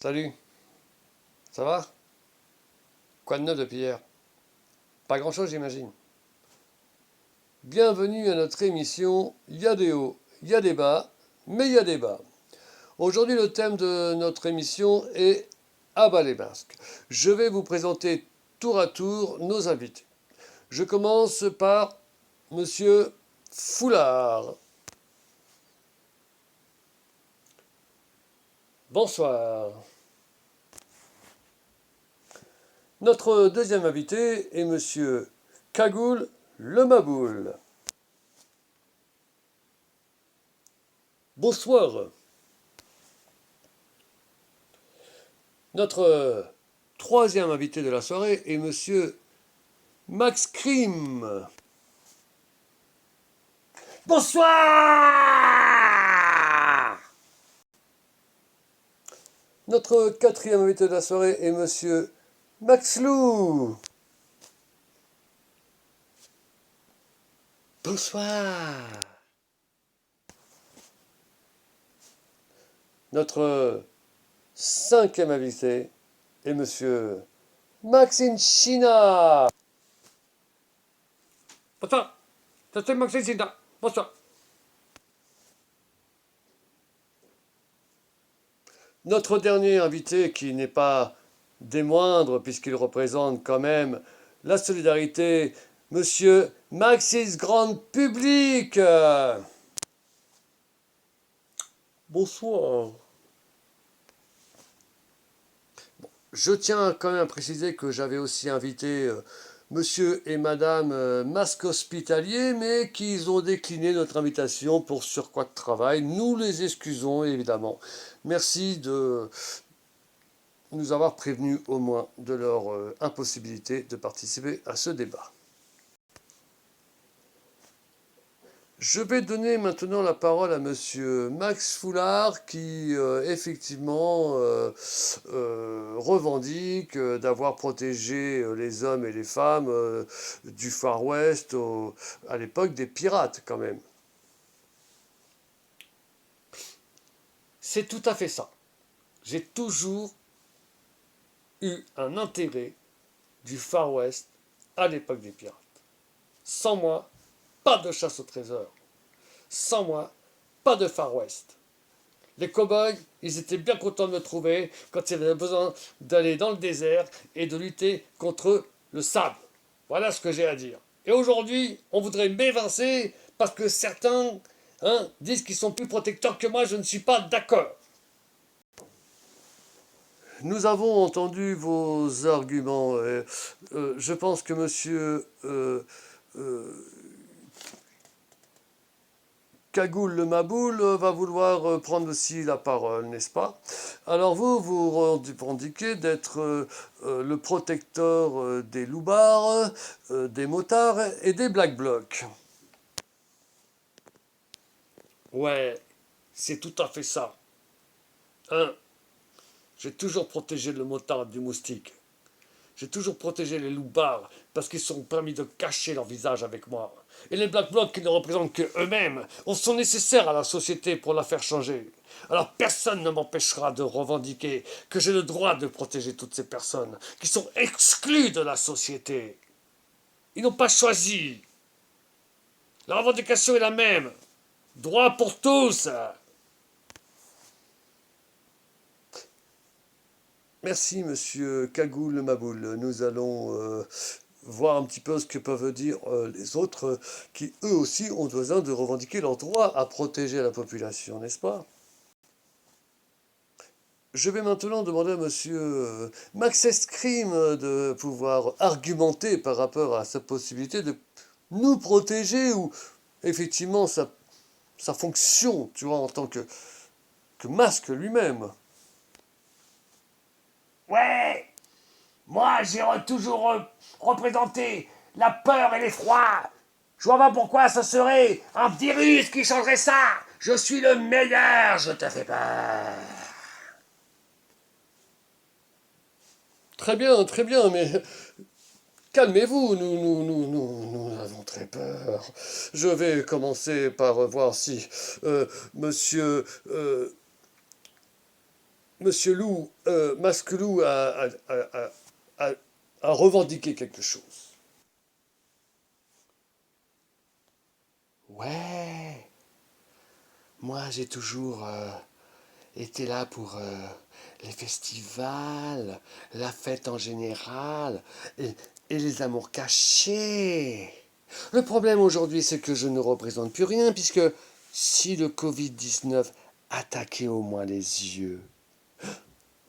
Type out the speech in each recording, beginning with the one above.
Salut, ça va? Quoi de neuf depuis hier? Pas grand-chose j'imagine. Bienvenue à notre émission Il y a des hauts, il y a des bas, mais il y a des bas. Aujourd'hui le thème de notre émission est à bas les masques. Je vais vous présenter tour à tour nos invités. Je commence par Monsieur Foulard. Bonsoir. Notre deuxième invité est Monsieur Cagoule le Maboule. Bonsoir. Notre troisième invité de la soirée est Monsieur Max Crime. Bonsoir. Notre quatrième invité de la soirée est Monsieur Max Lou. Bonsoir. Notre cinquième invité est Monsieur Maxine China. Bonsoir. Je suis Maxime Sida. Bonsoir. Notre dernier invité, qui n'est pas des moindres, puisqu'il représente quand même la solidarité, Monsieur Maxis Grand Public. Bonsoir. Je tiens quand même à préciser que j'avais aussi invité Monsieur et Madame Masque Hospitalier, mais qu'ils ont décliné notre invitation pour surcroît de travail. Nous les excusons évidemment. Merci de nous avoir prévenus au moins de leur impossibilité de participer à ce débat. Je vais donner maintenant la parole à Monsieur Max Foulard qui effectivement revendique d'avoir protégé les hommes et les femmes du Far West à l'époque des pirates quand même. C'est tout à fait ça. J'ai toujours eu un intérêt du Far West à l'époque des pirates. Sans moi, pas de chasse au trésor. Sans moi, pas de Far West. Les cow-boys, ils étaient bien contents de me trouver quand ils avaient besoin d'aller dans le désert et de lutter contre le sable. Voilà ce que j'ai à dire. Et aujourd'hui, on voudrait m'évincer parce que certains disent qu'ils sont plus protecteurs que moi. Je ne suis pas d'accord. Nous avons entendu vos arguments. Je pense que Monsieur euh, Cagoule le Maboule va vouloir prendre aussi la parole, n'est-ce pas? Alors vous, vous revendiquez d'être le protecteur des loupards, des motards et des black blocs. Ouais, c'est tout à fait ça. Hein, j'ai toujours protégé le motard du moustique. J'ai toujours protégé les loupards parce qu'ils sont permis de cacher leur visage avec moi. Et les Black Blocs qui ne représentent que eux-mêmes sont nécessaires à la société pour la faire changer. Alors personne ne m'empêchera de revendiquer que j'ai le droit de protéger toutes ces personnes qui sont exclues de la société. Ils n'ont pas choisi. La revendication est la même. Droit pour tous. Merci Monsieur Cagoule le Maboule. Nous allons voir un petit peu ce que peuvent dire les autres qui eux aussi ont besoin de revendiquer leur droit à protéger la population, n'est-ce pas? Je vais maintenant demander à Monsieur Max Escrime de pouvoir argumenter par rapport à sa possibilité de nous protéger ou effectivement sa fonction, tu vois, en tant que masque lui-même. Ouais, moi j'ai toujours représenté la peur et l'effroi. Je vois pas pourquoi ce serait un virus qui changerait ça. Je suis le meilleur, je te fais peur. Très bien, mais calmez-vous, nous avons très peur. Je vais commencer par voir si Monsieur Monsieur Loup, Masque Loup a- a revendiqué quelque chose. Ouais, moi j'ai toujours été là pour les festivals, la fête en général et, et les amours cachés. Le problème aujourd'hui, c'est que je ne représente plus rien, puisque si le Covid-19 attaquait au moins les yeux,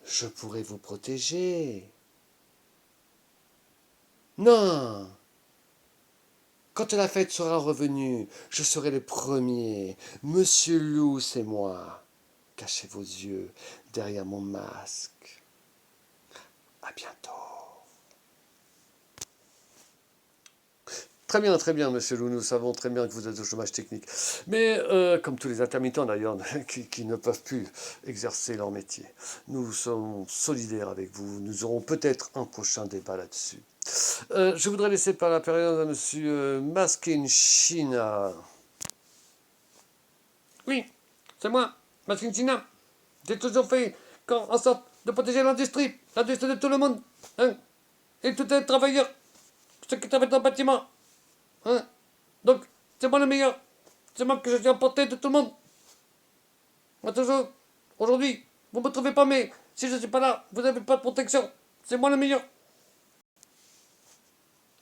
je pourrais vous protéger. Non, quand la fête sera revenue, je serai le premier. Monsieur Loup, c'est moi. Cachez vos yeux derrière mon masque. À bientôt. Très bien, monsieur Loup, nous savons très bien que vous êtes au chômage technique. Mais comme tous les intermittents d'ailleurs, qui ne peuvent plus exercer leur métier, nous sommes solidaires avec vous. Nous aurons peut-être un prochain débat là-dessus. Je voudrais laisser par la période à monsieur Maskin China. Oui, c'est moi, Maskin China. J'ai toujours fait en sorte de protéger l'industrie de tout le monde, hein, et tous les travailleurs, ceux qui travaillent dans le bâtiment. Hein. Donc, c'est moi le meilleur. C'est moi que je suis à portée de tout le monde. Moi, toujours. Aujourd'hui, vous ne me trouvez pas, mais si je ne suis pas là, vous n'avez pas de protection. C'est moi le meilleur.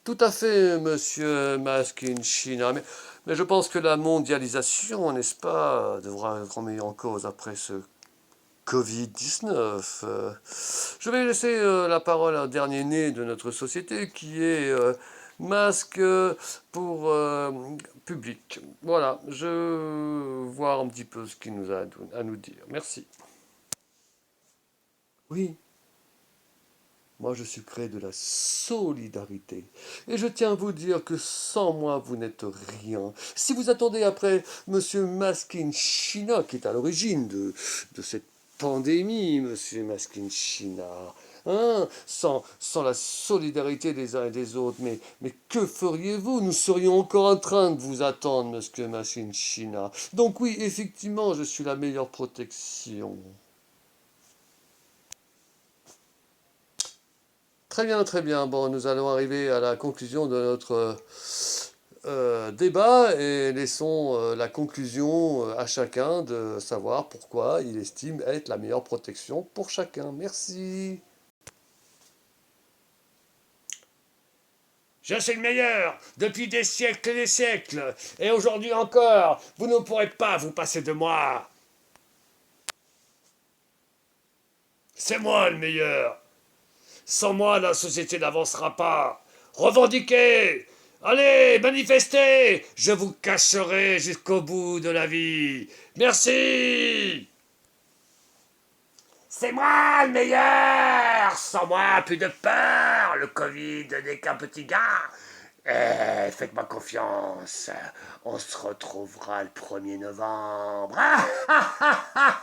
Tout à fait, monsieur Maskin China. Mais je pense que la mondialisation, n'est-ce pas, devra être remise en cause après ce Covid-19. Je vais laisser la parole à un dernier né de notre société qui est masque pour public. Voilà, je veux voir un petit peu ce qu'il nous a à nous dire. Merci. Oui, moi je suis créé de la solidarité. Et je tiens à vous dire que sans moi vous n'êtes rien. Si vous attendez après monsieur Maskin China, qui est à l'origine de cette pandémie, monsieur Maskin China, hein, sans la solidarité des uns et des autres, mais que feriez-vous? Nous serions encore en train de vous attendre, monsieur Maskin China. Donc oui, effectivement, je suis la meilleure protection. Très bien, très bien. Bon, nous allons arriver à la conclusion de notre débat et laissons la conclusion à chacun de savoir pourquoi il estime être la meilleure protection pour chacun. Merci. Je suis le meilleur depuis des siècles et des siècles. Et aujourd'hui encore, vous ne pourrez pas vous passer de moi. C'est moi le meilleur. Sans moi, la société n'avancera pas. Revendiquez. Allez, manifestez. Je vous cacherai jusqu'au bout de la vie. Merci. C'est moi le meilleur. Sans moi, plus de peur. Le Covid n'est qu'un petit gars. Faites-moi confiance. On se retrouvera le 1er novembre.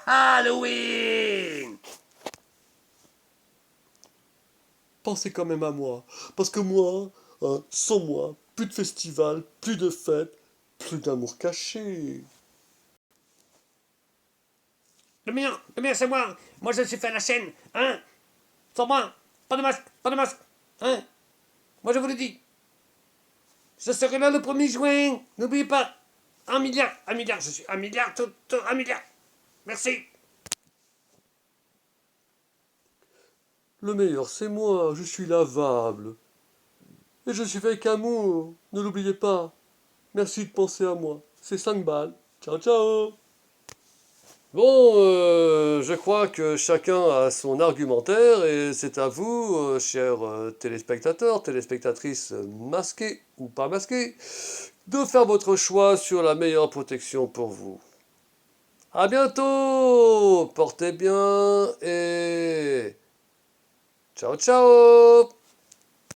Halloween. Pensez quand même à moi. Parce que moi, hein, sans moi, plus de festival, plus de fêtes, plus d'amour caché. Le meilleur c'est moi. Moi je suis fait à la chaîne. Hein. Sans moi, pas de masque, pas de masque. Hein. Moi je vous le dis. Je serai là le 1er juin. N'oubliez pas. Un milliard, je suis un milliard, tout, un milliard. Merci. Le meilleur, c'est moi, je suis lavable. Et je suis fait avec amour, ne l'oubliez pas. Merci de penser à moi. C'est 5 balles. Ciao, ciao. Bon, je crois que chacun a son argumentaire et c'est à vous, chers téléspectateurs, téléspectatrices masquées ou pas masquées, de faire votre choix sur la meilleure protection pour vous. À bientôt, portez bien et ciao ciao.